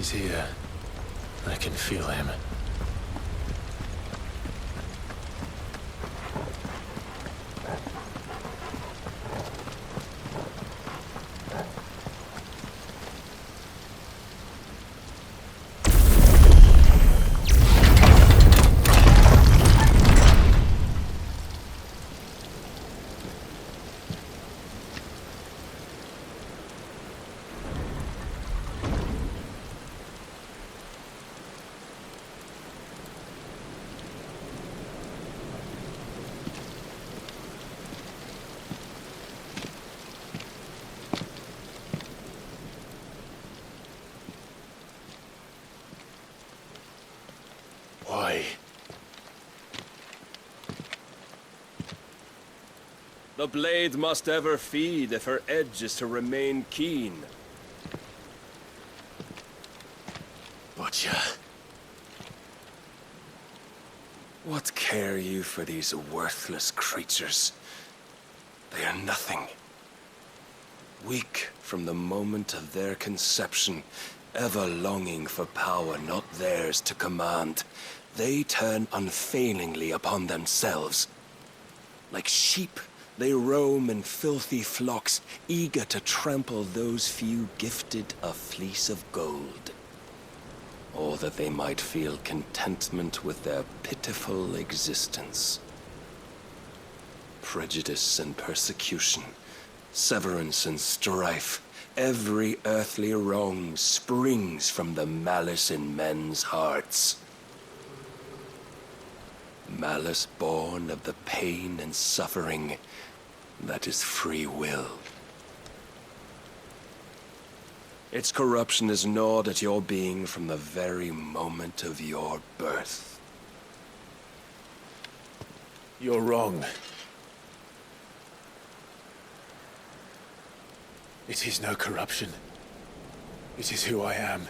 He's here. I can feel him. Why? The blade must ever feed if her edge is to remain keen. Butcher. What care you for these worthless creatures? They are nothing. Weak from the moment of their conception, ever longing for power not theirs to command, they turn unfailingly upon themselves. Like sheep, they roam in filthy flocks, eager to trample those few gifted a fleece of gold. Or that they might feel contentment with their pitiful existence. Prejudice and persecution, severance and strife, every earthly wrong springs from the malice in men's hearts. Malice born of the pain and suffering that is free will. Its corruption is gnawed at your being from the very moment of your birth. You're wrong. It is no corruption. It is who I am.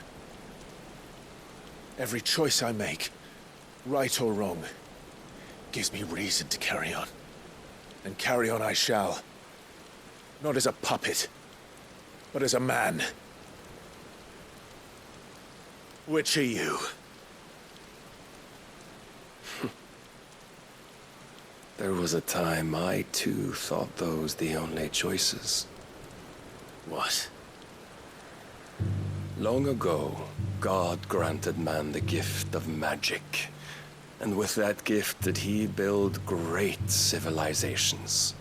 Every choice I make, right or wrong, gives me reason to carry on. And carry on I shall. Not as a puppet, but as a man. Which are you? There was a time I too thought those the only choices. What? Long ago, God granted man the gift of magic. And with that gift did he build great civilizations.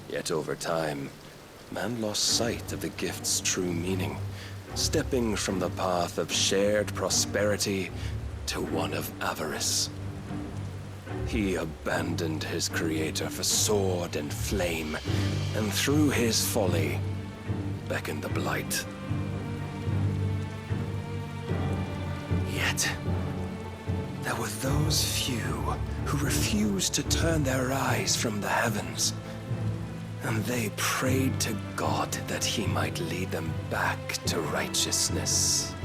Yet over time, man lost sight of the gift's true meaning, stepping from the path of shared prosperity to one of avarice. He abandoned his creator for sword and flame, and through his folly, beckoned the blight. Yet, there were those few who refused to turn their eyes from the heavens, and they prayed to God that he might lead them back to righteousness.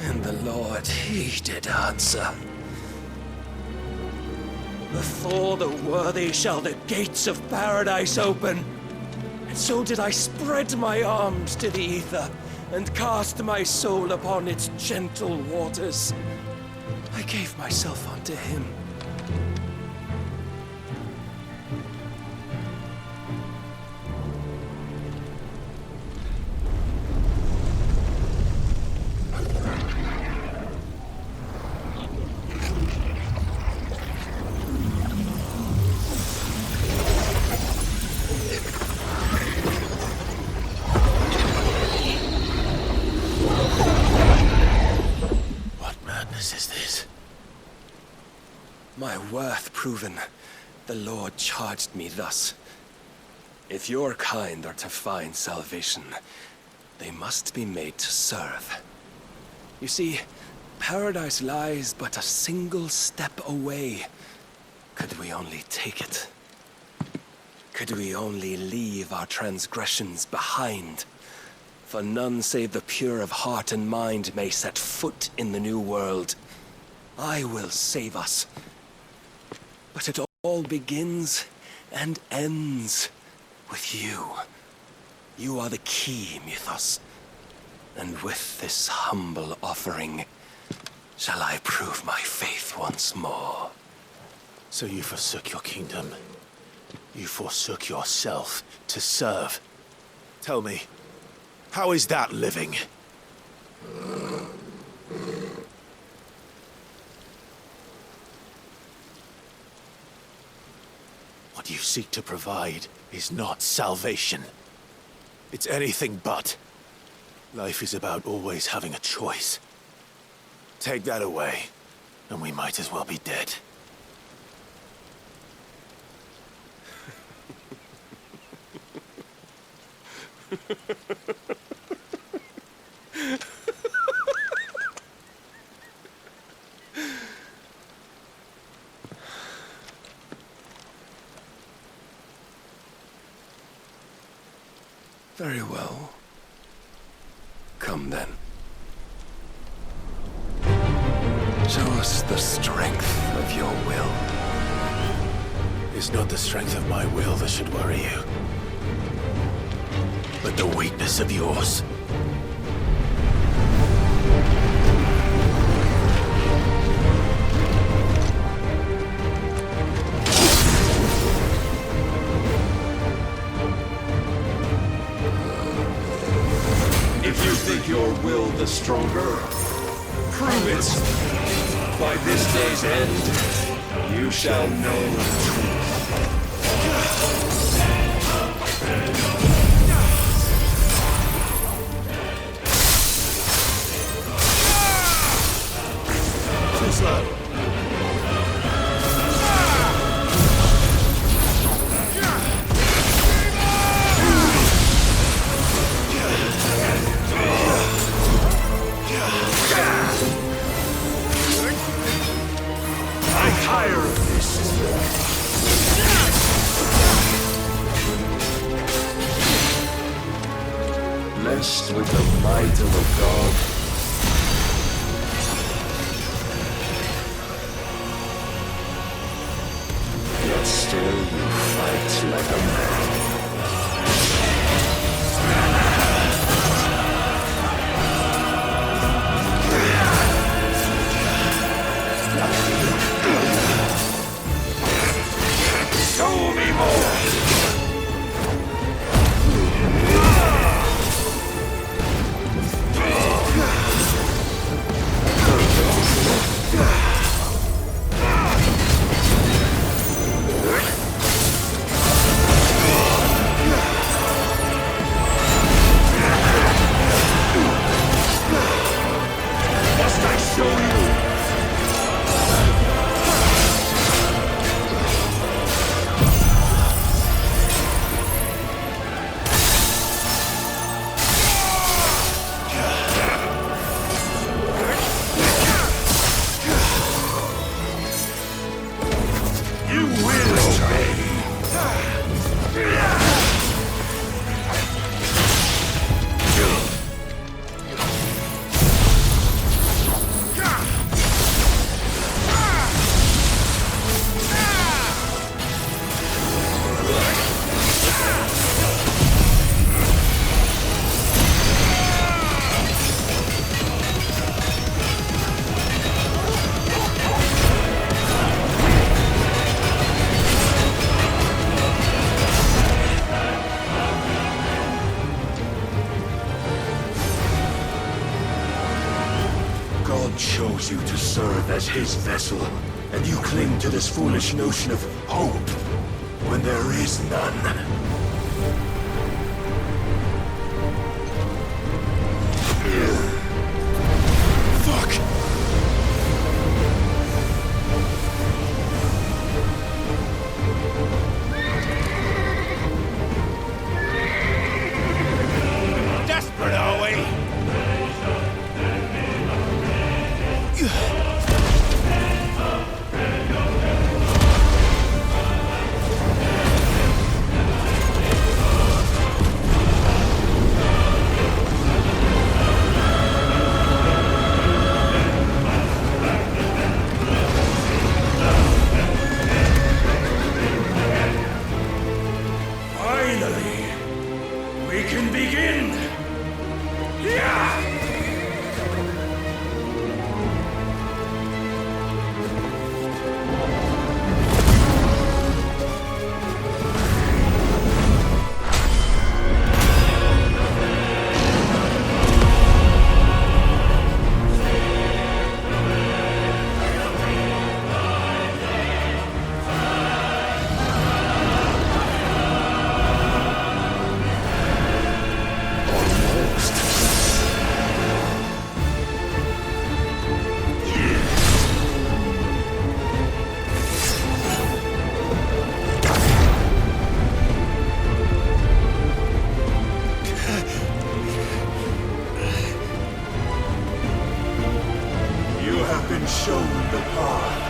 And the Lord, he did answer. Before the worthy shall the gates of paradise open. And so did I spread my arms to the ether, and cast my soul upon its gentle waters. I gave myself unto him. My worth proven, the Lord charged me thus. If your kind are to find salvation, they must be made to serve. You see, paradise lies but a single step away. Could we only take it? Could we only leave our transgressions behind? For none save the pure of heart and mind may set foot in the new world. I will save us. But it all begins and ends with you. You are the key, Mythos. And with this humble offering, shall I prove my faith once more? So you forsook your kingdom. You forsook yourself to serve. Tell me, how is that living? What you seek to provide is not salvation. It's anything but. Life is about always having a choice. Take that away, and we might as well be dead. Very well. Come then. Show us the strength of your will. It's not the strength of my will that should worry you, but the weakness of yours. If you think your will the stronger, prove it. By this day's end, you shall know the truth. Too slow. Tire of this. Blessed with the might of a god, yet still you fight like a man. Show me more! Must I show you? You will obey. God chose you to serve as his vessel, and you cling to this foolish notion of hope when there is none. Fuck! Desperate, are we? Finally, we can have been shown the path.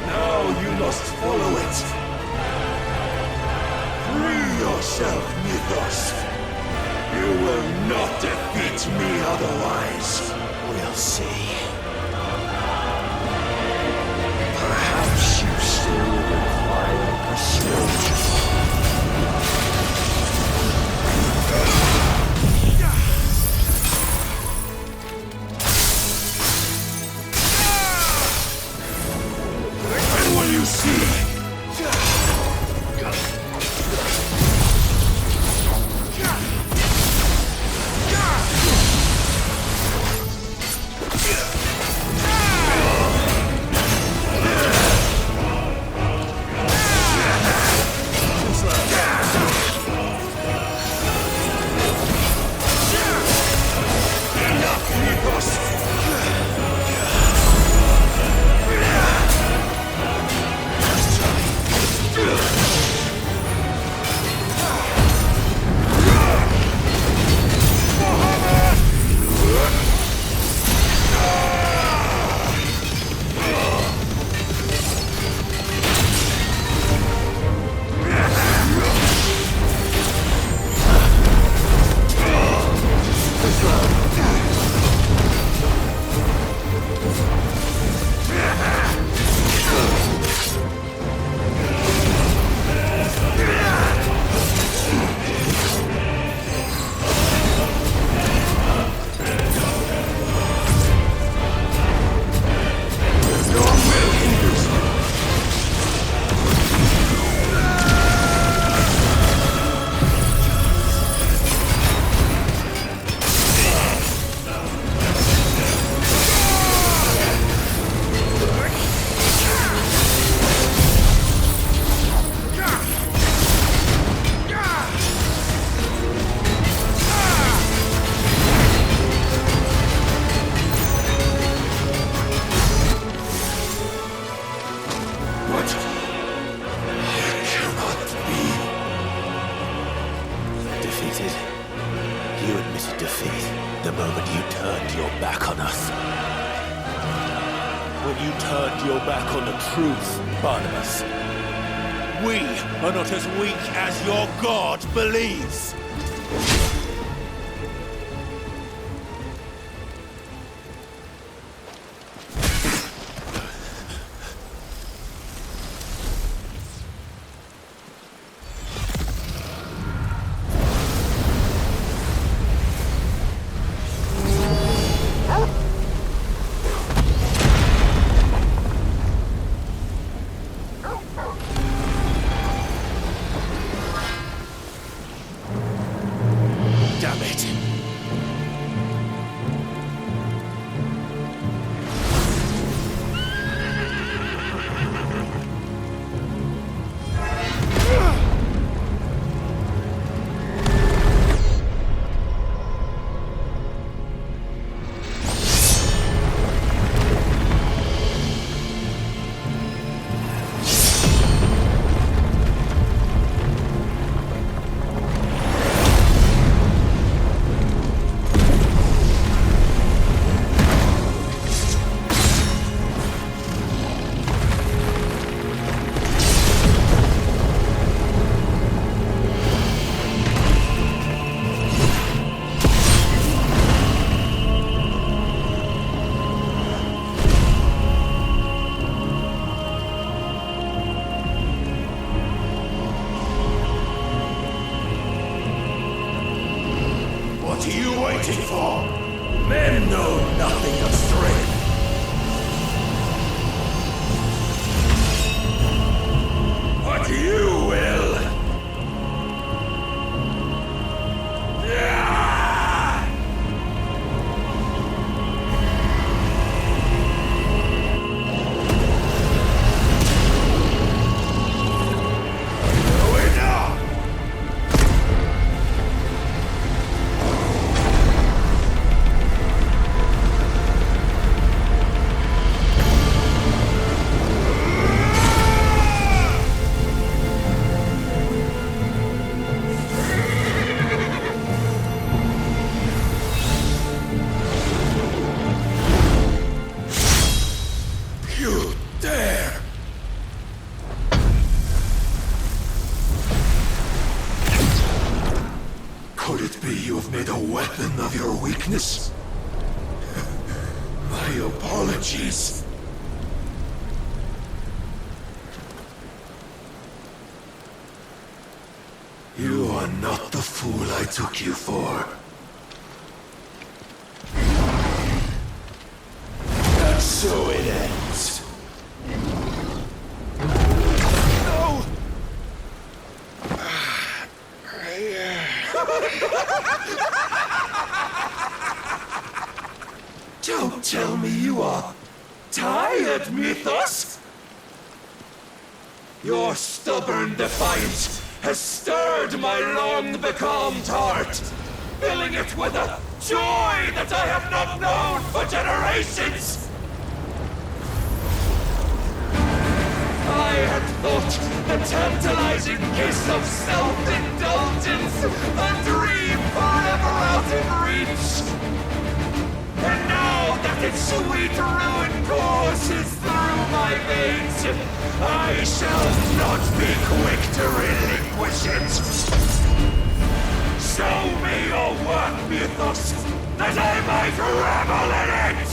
Now you must follow it. Free yourself, Mythos. You will not defeat me otherwise. We'll see. Perhaps you still require persuasion. And when you see You admitted defeat the moment you turned your back on us. When you turned your back on the truth, Barnabas. We are not as weak as your God believes. apologies. You are not the fool I took you for. And so it ends. No! Don't tell me you are tired, Mythos! Your stubborn defiance has stirred my long-becalmed heart, filling it with a joy that I have not known for generations! I had thought the tantalizing kiss of self-indulgence a dream forever out of reach! And now that its sweet ruin courses through my veins, I shall not be quick to relinquish it! Show me your work, Mythos, that I might revel in it!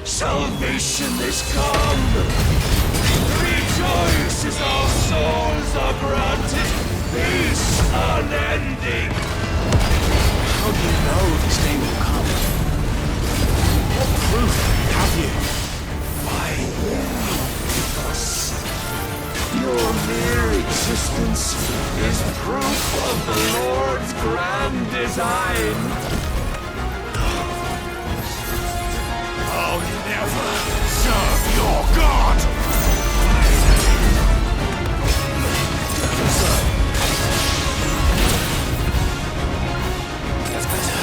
Salvation is come! Rejoice as our souls are granted peace unending! How do you know this day will come? What proof have you? Why, Mythos, your mere existence is proof of the Lord's grand design! I'll never serve your god! That's better.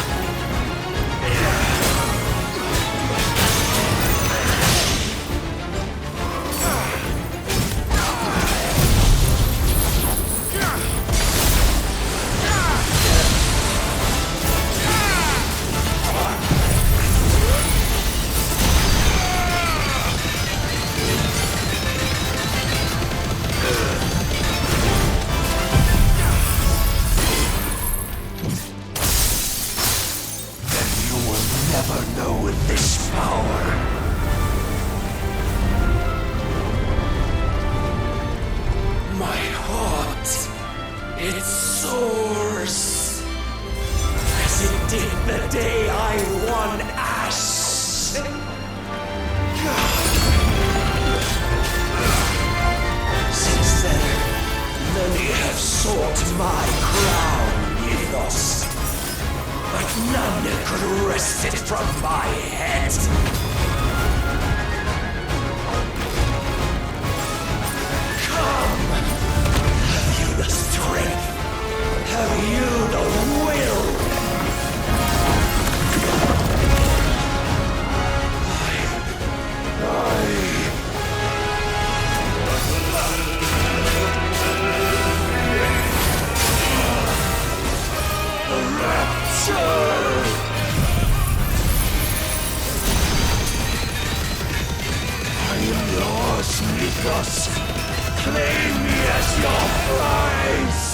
It soars as it did the day Since then, many have sought my crown, Mythos. But none could wrest it from my head. Come! Have you the strength? Have you the will? Mythos, claim me as your prize!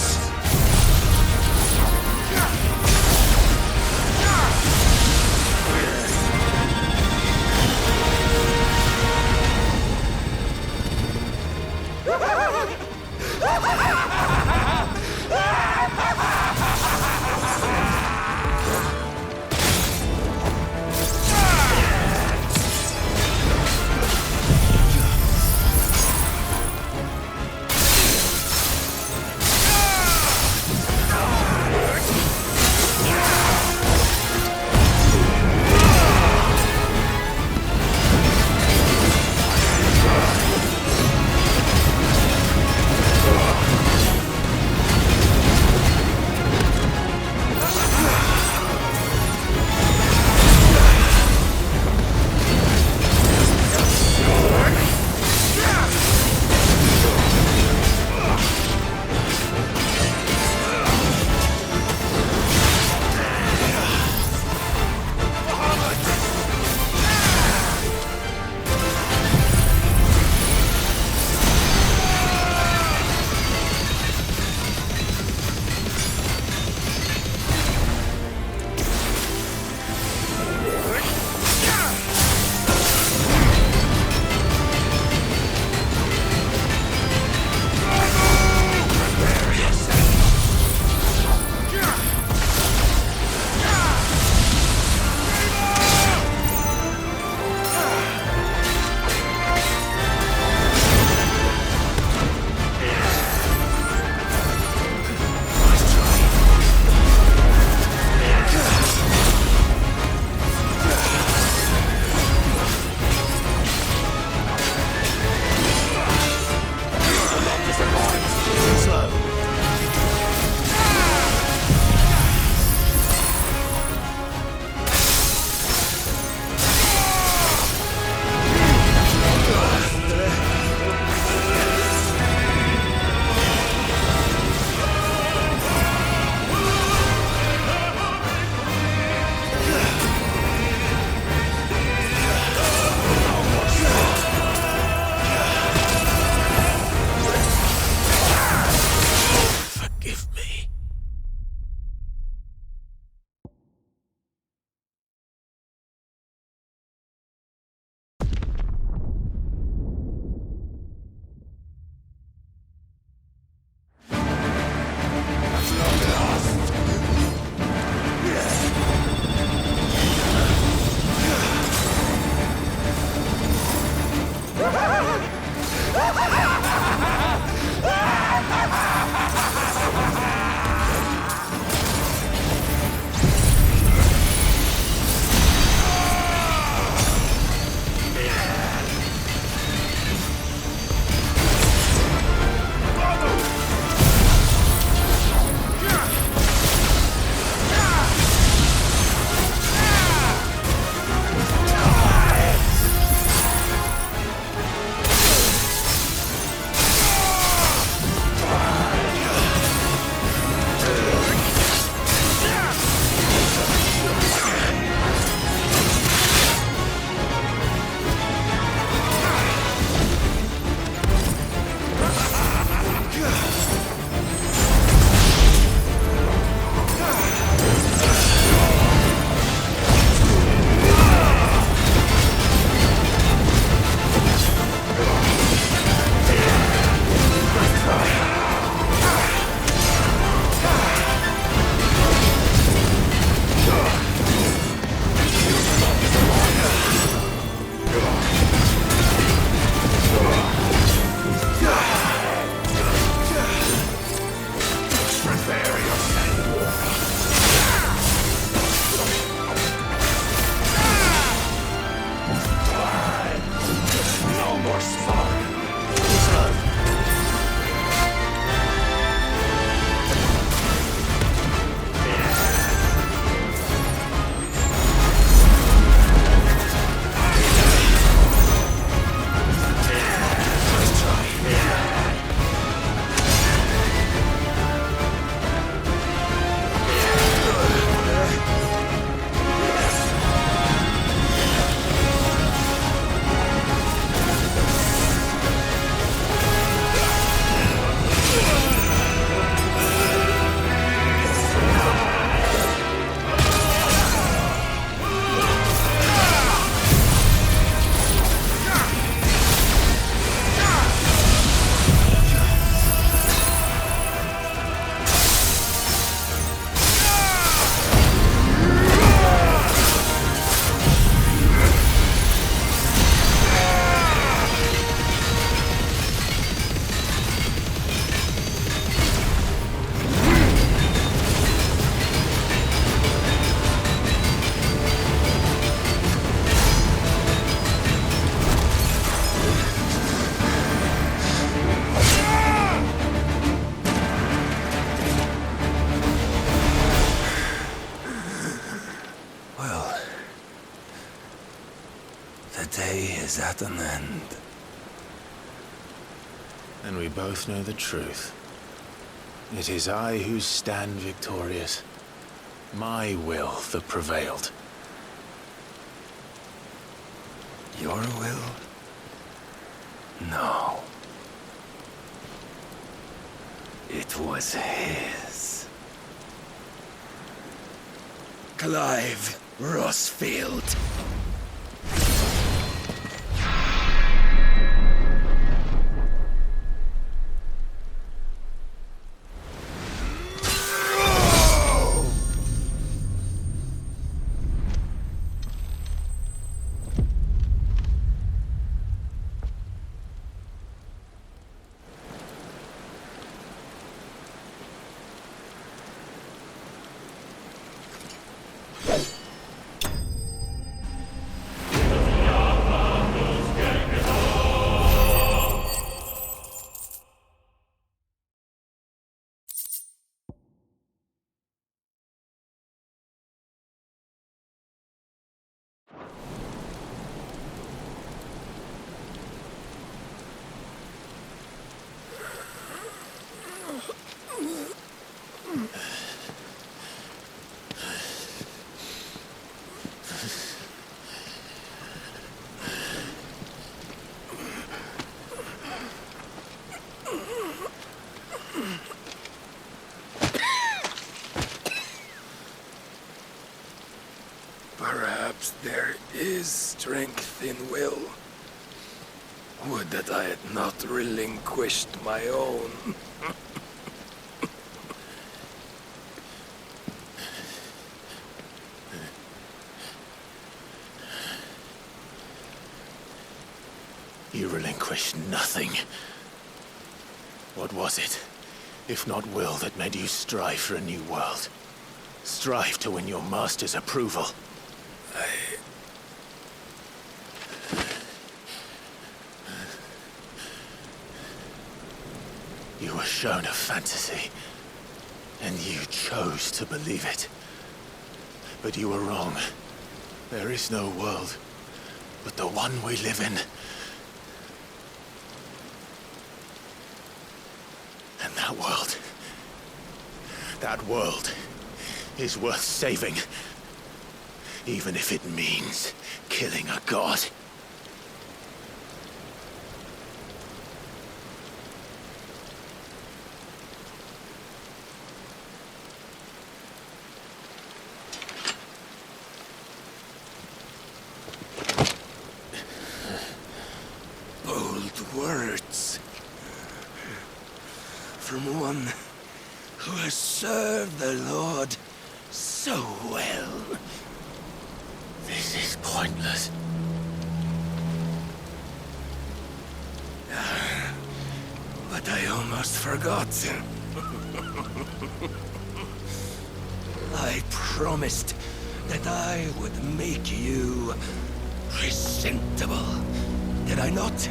Well, the day is at an end. And we both know the truth. It is I who stand victorious. My will that prevailed. Your will? No. It was his. Clive Rossfield. Perhaps there is strength in will. Would that I had not relinquished my own. You relinquished nothing. What was it, if not will, that made you strive for a new world? Strive to win your master's approval? You were shown a fantasy, and you chose to believe it. But you were wrong. There is no world, but the one we live in. And that world is worth saving, even if it means killing a god. Bold words from one who has served the Lord so well. This is pointless. But I almost forgot. I promised that I would make you presentable. Did I not?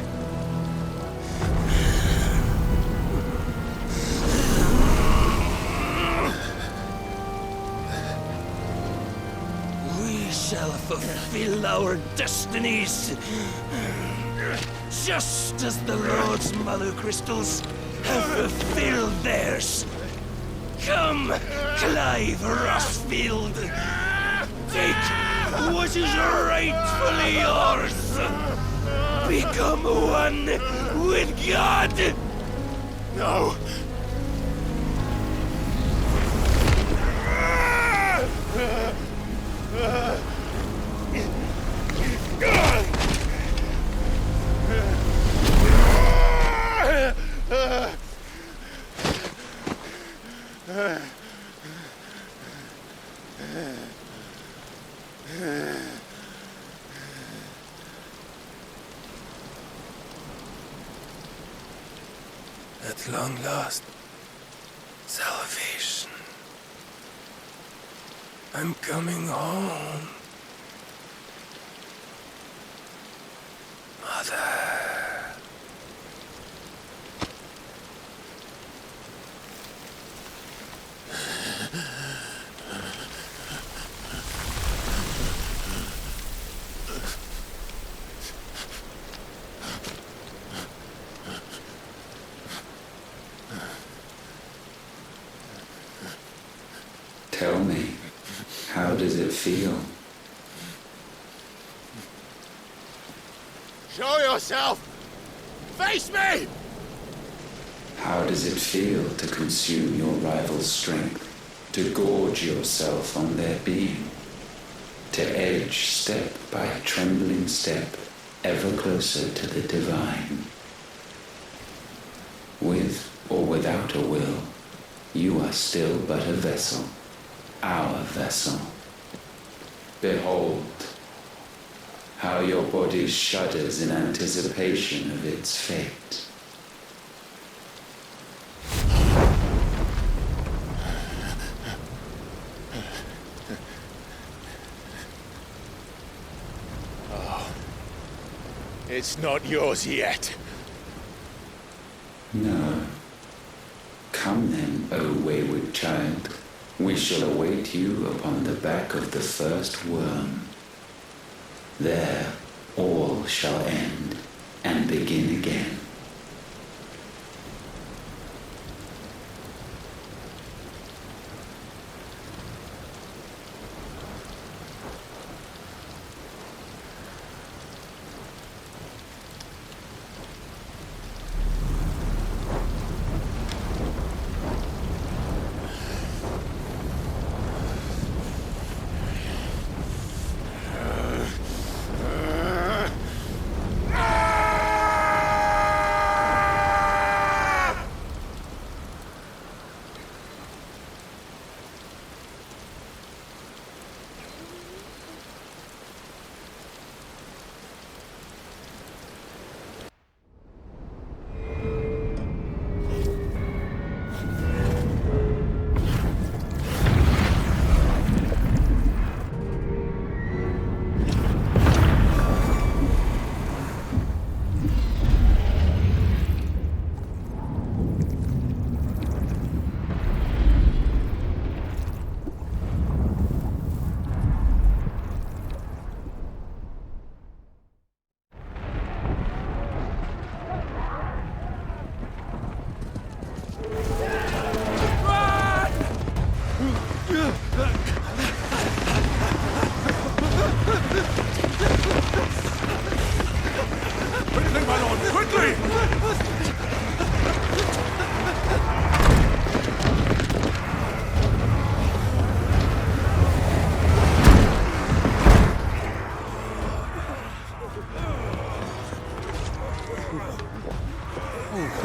We shall fulfill our destinies, just as the Lord's Mother Crystals have fulfilled theirs. Come, Clive Rossfield. Take what is rightfully yours. Become one with God. No! At long last, salvation. I'm coming home. Mother. How does it feel? Show yourself! Face me! How does it feel to consume your rival's strength? To gorge yourself on their being? To edge step by trembling step ever closer to the divine? With or without a will, you are still but a vessel, our vessel. Behold, how your body shudders in anticipation of its fate. It's not yours yet. No. Come then, O wayward child. We shall await you upon the back of the first worm. There all shall end and begin again.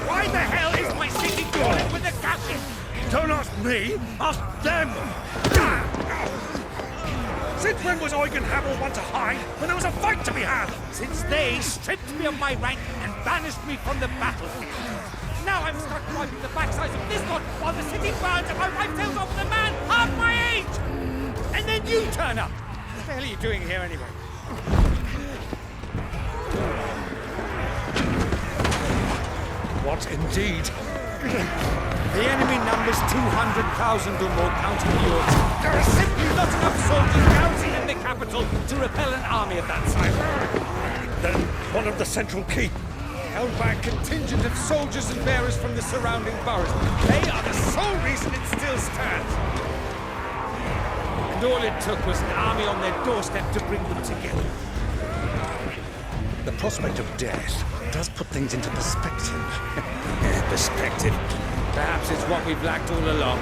Why the hell is my city going with the captain? Don't ask me, ask them! Since when was Eugen Hamel one to hide when there was a fight to be had? Since they stripped me of my rank and banished me from the battle. Now I'm stuck wiping the backsides of this lot while the city burns and my wife tells off the man half my age! And then you turn up! What the hell are you doing here anyway? What indeed? The enemy numbers 200,000 or more, counting yours. There are simply not enough soldiers garrisoned in the capital to repel an army of that size. Then one of the central keep. Held by a contingent of soldiers and bearers from the surrounding boroughs. They are the sole reason it still stands. And all it took was an army on their doorstep to bring them together. The prospect of death does put things into perspective. Perspective. Perhaps it's what we've lacked all along.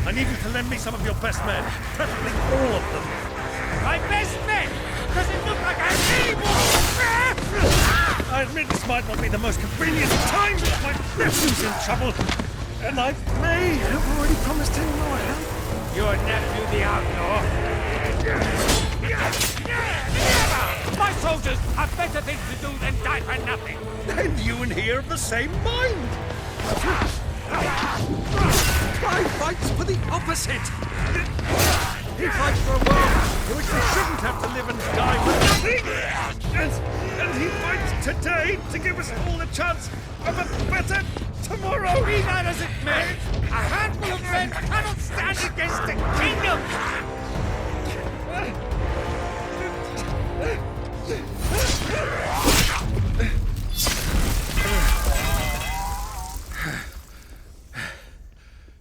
I need you to lend me some of your best men, preferably all of them. My best men! Does it look like I need more? I admit this might not be the most convenient time, but my nephew's in trouble, and I may have already promised him more help. Your nephew, the outlaw? Never! My soldiers have better things to do than die for nothing. And you and he are of the same mind. I fight for the opposite. He fights for a world in which we shouldn't have to live and die for nothing! And he fights today to give us all a chance of a better tomorrow! Be that as it may, a handful of men cannot stand against a kingdom!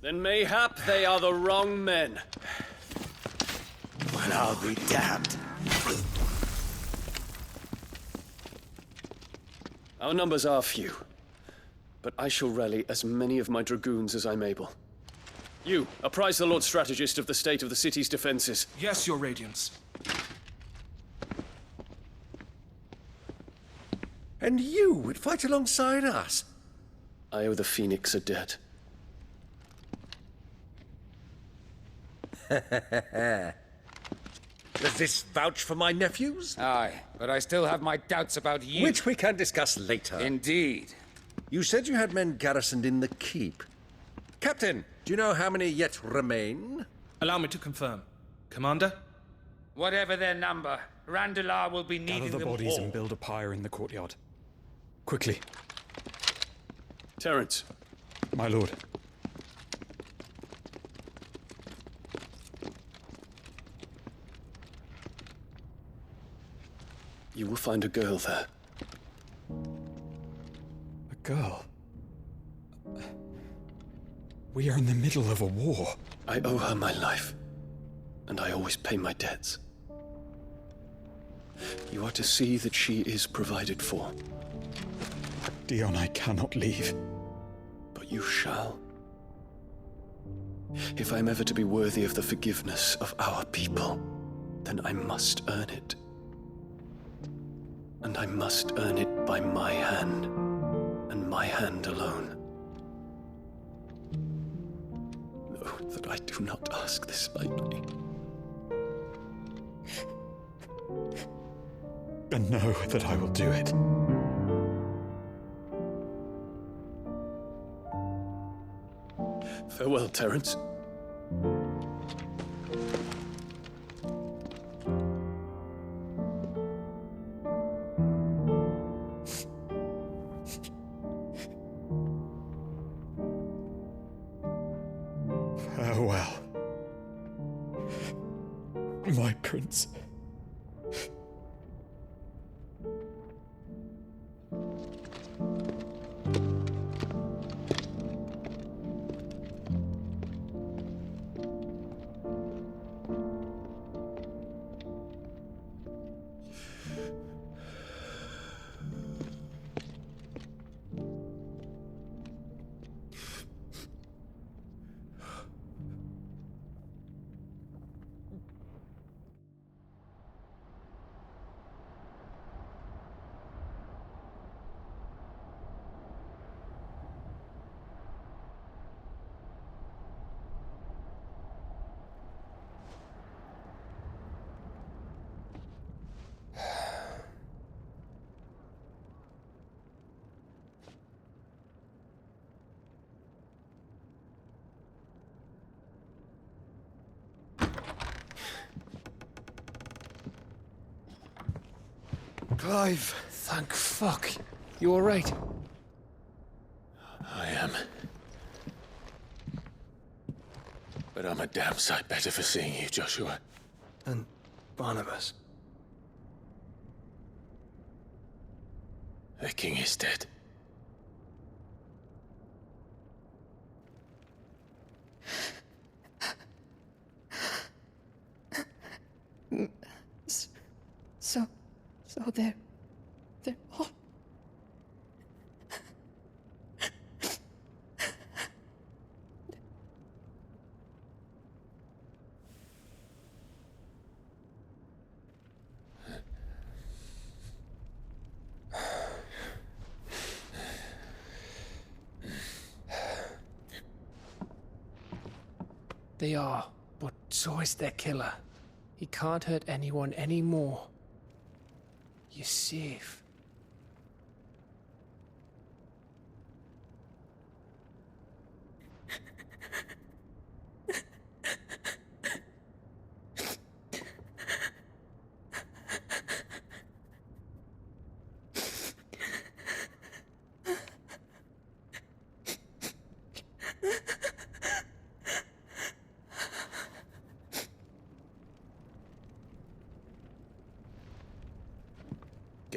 Then mayhap they are the wrong men. Well, I'll be damned. Our numbers are few, but I shall rally as many of my dragoons as I'm able. You, apprise the Lord Strategist of the state of the city's defenses. Yes, Your Radiance. And you would fight alongside us? I owe the Phoenix a debt. Does this vouch for my nephews? Aye, but I still have my doubts about you. Which we can discuss later. Indeed. You said you had men garrisoned in the keep. Captain, do you know how many yet remain? Allow me to confirm. Commander? Whatever their number, Randalar will be needing Gather the them bodies all. and build a pyre in the courtyard. Quickly, Terence, my lord. you will find a girl there. A girl. We are in the middle of a war. I owe her my life, and I always pay my debts. You are to see that she is provided for, Dion, I cannot leave. but you shall. If I'm ever to be worthy of the forgiveness of our people, then I must earn it. And I must earn it by my hand, and my hand alone. Know that I do not ask this lightly. And know that I will do it. Farewell, Terence. Farewell, my prince. Clive! Thank fuck. You all right? I am. But I'm a damn sight better for seeing you, Joshua. And Barnabas. The king is dead. So they're all... They are, but so is their killer. He can't hurt anyone anymore. You're safe.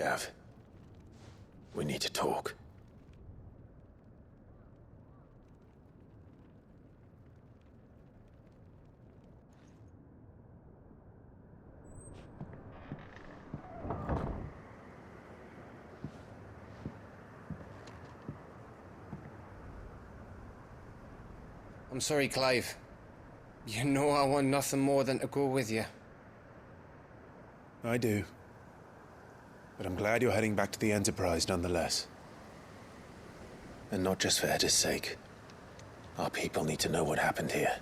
Gav. We need to talk. I'm sorry, Clive. You know I want nothing more than to go with you. I do. But I'm glad you're heading back to the Enterprise nonetheless. And not just for Edda's sake. Our people need to know what happened here.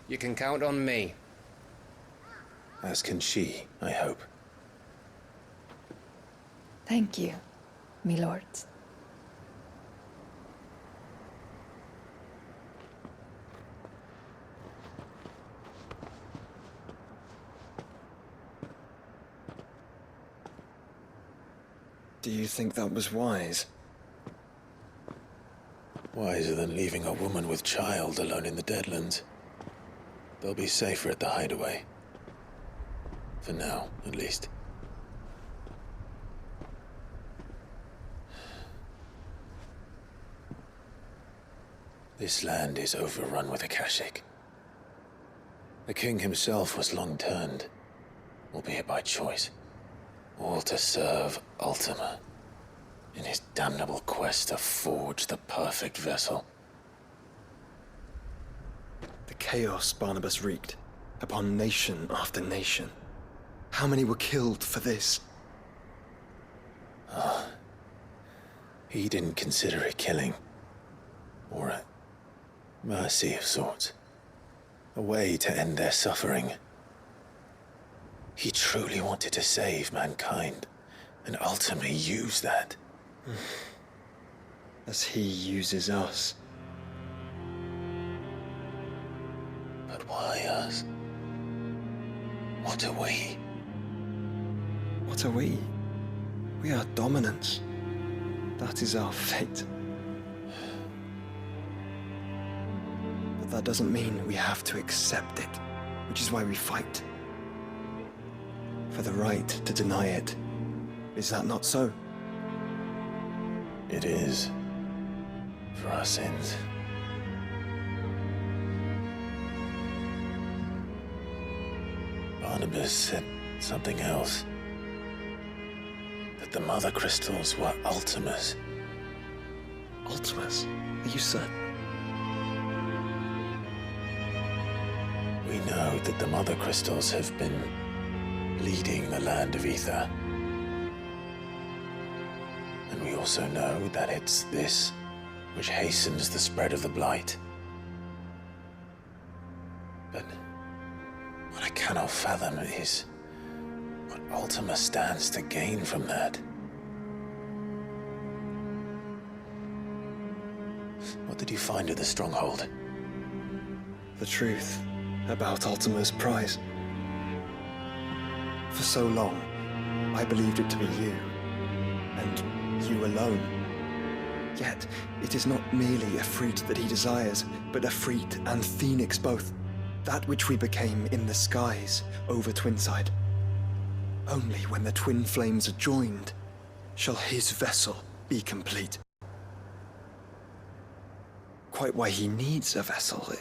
You can count on me. As can she, I hope. Thank you, me lords. Do you think that was wise? Wiser than leaving a woman with child alone in the Deadlands. They'll be safer at the hideaway. For now, at least. This land is overrun with Akashic. The king himself was long turned, albeit by choice. All to serve Ultima, in his damnable quest to forge the perfect vessel. The chaos Barnabas wreaked upon nation after nation. How many were killed for this? He didn't consider it killing. Or a mercy of sorts. A way to end their suffering. He truly wanted to save mankind, and ultimately use that. As he uses us. But why us? What are we? What are we? We are dominance. That is our fate. But that doesn't mean we have to accept it, which is why we fight. For the right to deny it. Is that not so? It is. For our sins. Barnabas said something else. That the Mother Crystals were Ultimas. Ultimas? Are you certain? We know that the Mother Crystals have been leading the land of Ether. And we also know that it's this which hastens the spread of the Blight. But what I cannot fathom is what Ultima stands to gain from that. What did you find at the Stronghold? The truth about Ultima's prize. For so long, I believed it to be you, and you alone. Yet, it is not merely a fruit that he desires, but a fruit and phoenix both. That which we became in the skies over Twinside. Only when the twin flames are joined shall his vessel be complete. Quite why he needs a vessel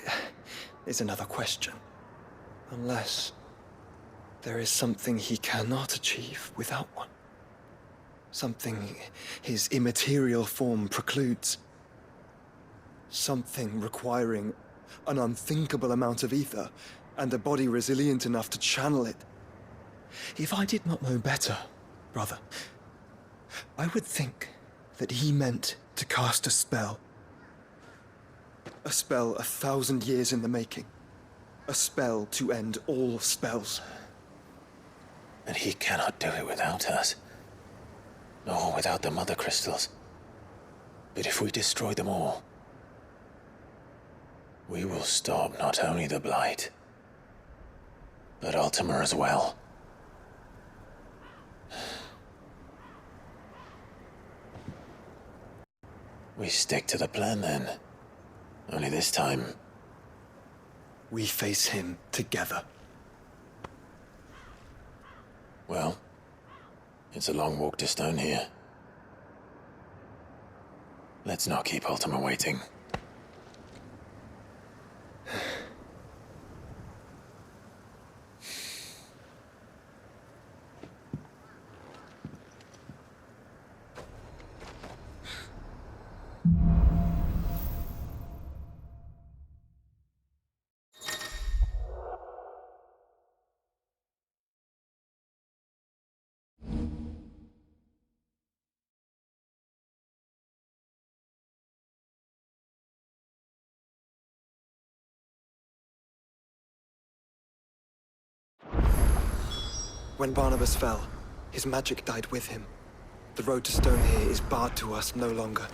is another question. Unless there is something he cannot achieve without one. Something his immaterial form precludes. Something requiring an unthinkable amount of ether and a body resilient enough to channel it. If I did not know better, brother, I would think that he meant to cast a spell. A spell 1,000 years in the making. A spell to end all spells. And he cannot do it without us. Nor without the Mother Crystals. But if we destroy them all, we will stop not only the Blight, but Ultima as well. We stick to the plan then. Only this time, we face him together. well, It's a long walk to Stone here. Let's not keep Ultima waiting. When Barnabas fell, his magic died with him. The road to Stone here is barred to us no longer.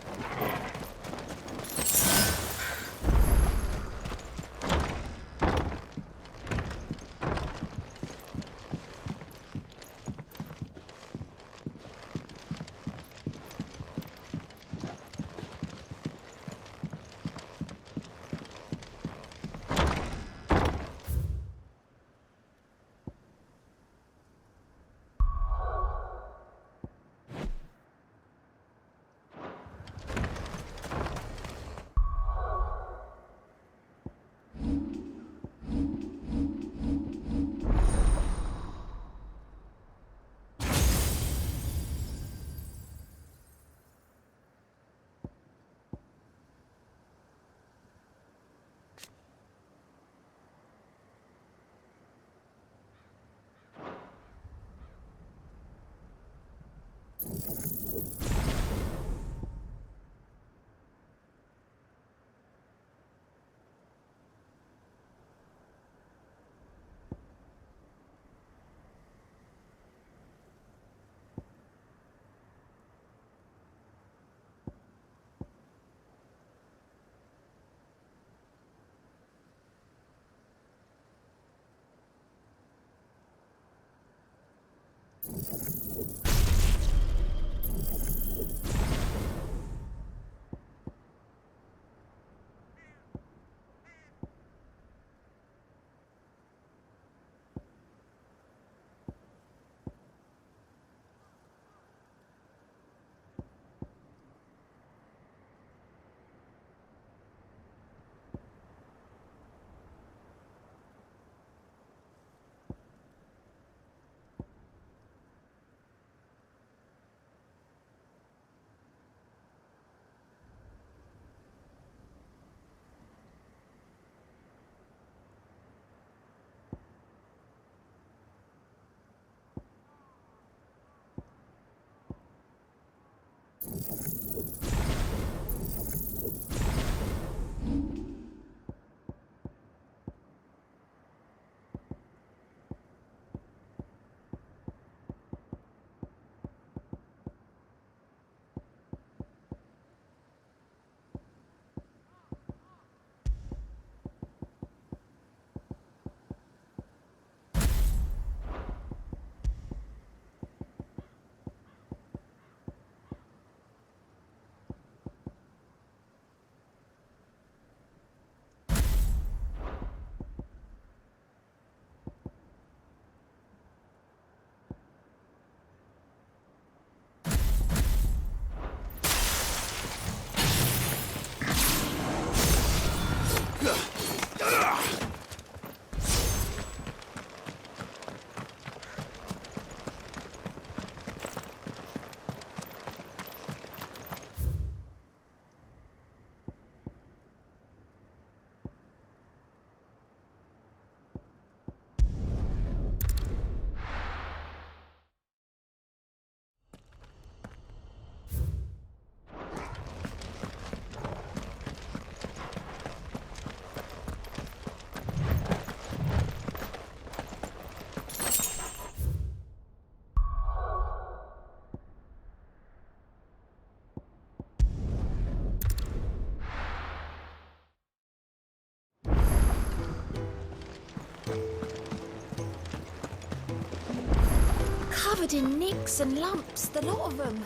Covered in nicks and lumps, the lot of them.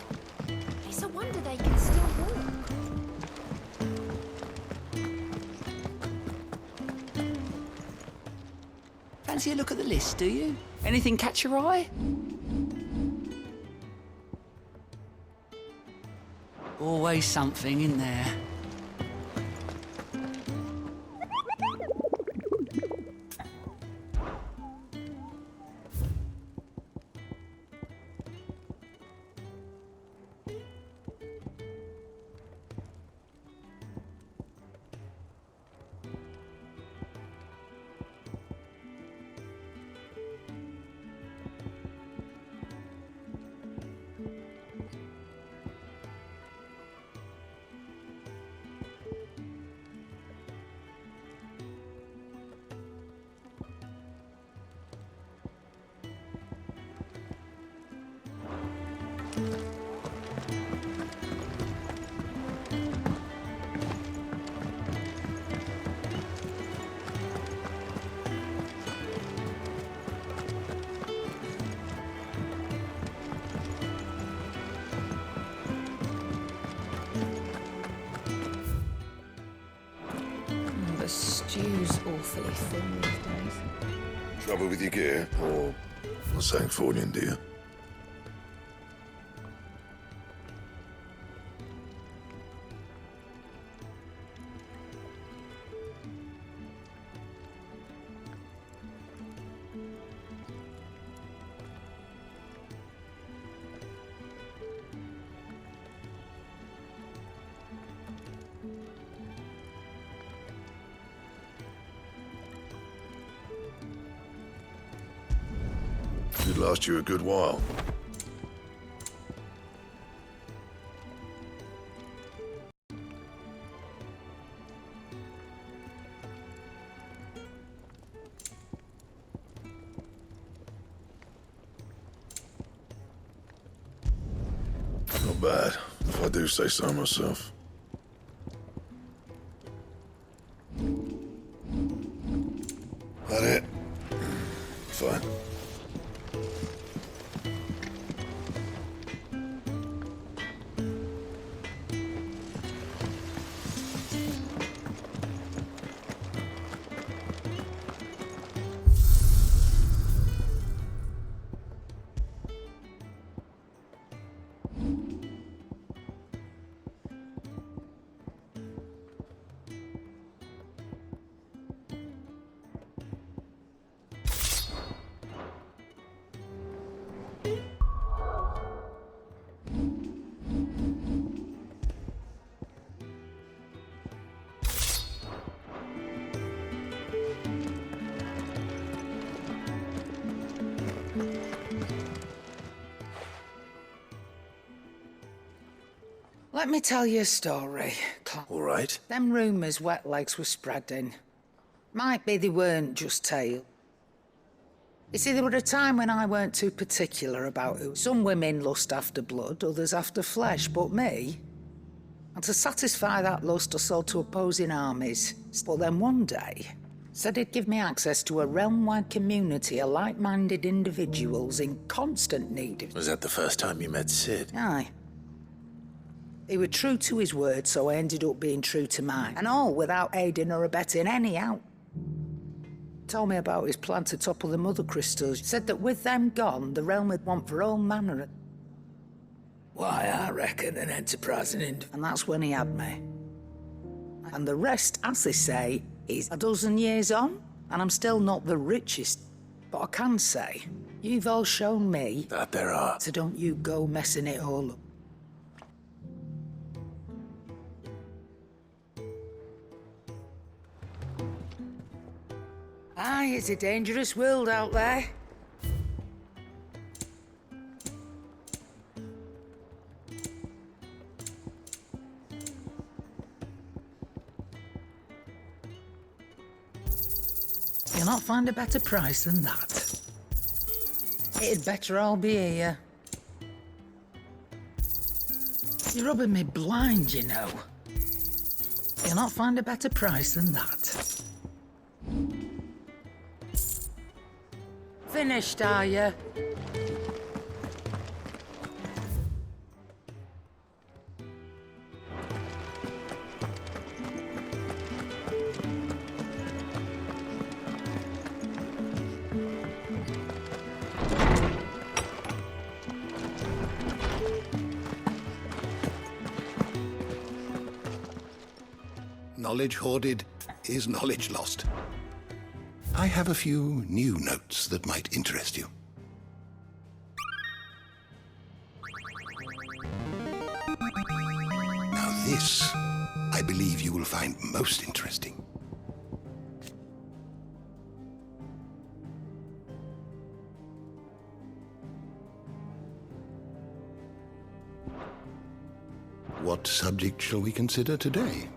It's a wonder they can still walk. Fancy a look at the list, do you? Anything catch your eye? Always something in there. The stew's awfully thin these days. Trouble with your gear, or the Sancfordian dear? Should last you a good while. Not bad, if I do say so myself. That it? Fine. Let me tell you a story, Clark. All right. Them rumours wet legs were spreading. Might be they weren't just tale. You see, there were a time when I weren't too particular about who. Some women lust after blood, others after flesh, but me? And to satisfy that lust, I sold to opposing armies. But then one day, said he'd give me access to a realm-wide community of like-minded individuals in constant need of... Was that the first time you met Sid? Aye. He was true to his word, so I ended up being true to mine. And all without aiding or abetting any out. Told me about his plan to topple the mother crystals. Said that with them gone, the realm would want for all manner of... Why, I reckon an enterprising And that's when he had me. And the rest, as they say, is a dozen years on, and I'm still not the richest. But I can say, you've all shown me... That there are. So don't you go messing it all up. Aye, it's a dangerous world out there. You'll not find a better price than that. It'd better all be here. You're rubbing me blind, you know. You'll not find a better price than that. Finished, are you? Knowledge hoarded is knowledge lost. I have a few new notes that might interest you. Now this, I believe you will find most interesting. What subject shall we consider today?